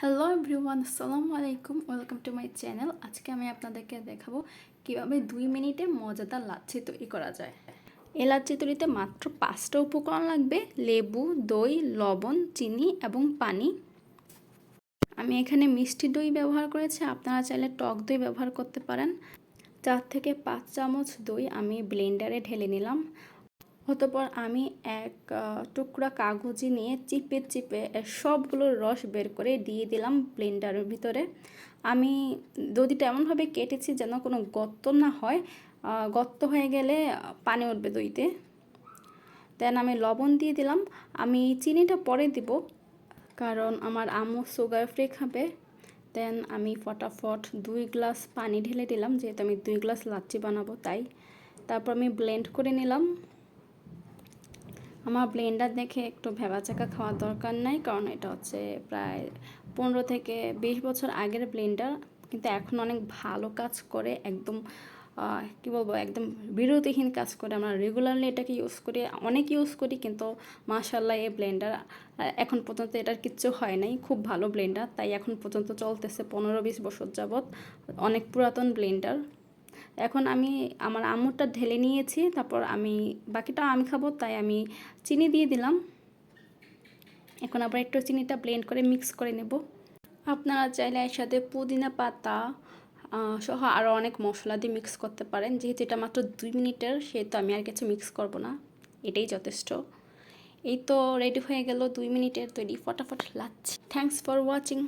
Hello everyone, আসসালামু আলাইকুম। Welcome to my channel. আজকে আমি আপনাদেরকে দেখাবো কিভাবে 2 মিনিটে মজাদার লাচ্ছি তৈরি করা যায়। এই লাচ্ছি তৈরিতে মাত্র 5টা উপকরণ লাগবে: লেবু, দই, লবণ, চিনি এবং পানি। আমি এখানে মিষ্টি দই ব্যবহার করেছি, আপনারা চাইলে টক দই ব্যবহার করতে পারেন। 4 থেকে 5 চামচ দই আমি ব্লেন্ডারে ঢেলে নিলাম। অতঃপর আমি এক টুকরা কাগজে নিয়ে চিপে চিপে সবগুলো রস বের করে দিয়ে দিলাম ব্লেন্ডারের ভিতরে। আমি দইটা এমনভাবে কেটেছি যেন কোনো গর্ত না হয়, গর্ত হয়ে গেলে পানি উঠবে দইতে। দেন আমি লবণ দিয়ে দিলাম। আমি চিনিটা পরে দিব, কারণ আমার আম্মু সুগার ফ্রি খাবে। দেন আমি ফটাফট 2 গ্লাস পানি ঢেলে দিলাম, যেহেতু আমি 2 গ্লাস লাচ্ছি বানাবো তাই। তারপর আমি ব্লেন্ড করে নিলাম। আমার ব্লেন্ডার দেখে একটু ভেবাচাকা খাওয়ার দরকার নাই, কারণ এটা হচ্ছে প্রায় 15 থেকে 20 বছর আগের ব্লেন্ডার, কিন্তু এখন অনেক ভালো কাজ করে। একদম কী বলবো, একদম বিরতিহীন কাজ করে। আমরা রেগুলারলি এটাকে ইউজ করি, অনেক ইউজ করি, কিন্তু মাশাআল্লাহ এই ব্লেন্ডার এখন পর্যন্ত এটার কিচ্ছু হয় নাই। খুব ভালো ব্লেন্ডার, তাই এখন পর্যন্ত চলতেছে 15-20 বছর যাবৎ। অনেক পুরাতন ব্লেন্ডার। এখন আমি আমার আম্মুরটা ঢেলে নিয়েছি, তারপর আমি বাকিটা আমি খাবো তাই আমি চিনি দিয়ে দিলাম। এখন আবার একটু চিনিটা ব্লেন্ড করে মিক্স করে নেব। আপনারা চাইলে এর সাথে পুদিনা পাতা সহ আরও অনেক মশলা দিয়ে মিক্স করতে পারেন। যেহেতু এটা মাত্র 2 মিনিটের, সেহেতু আমি আর কিছু মিক্স করব না, এটাই যথেষ্ট। এই তো রেডি হয়ে গেল 2 মিনিটের তৈরি ফটাফট লাচ্ছি। Thanks for watching.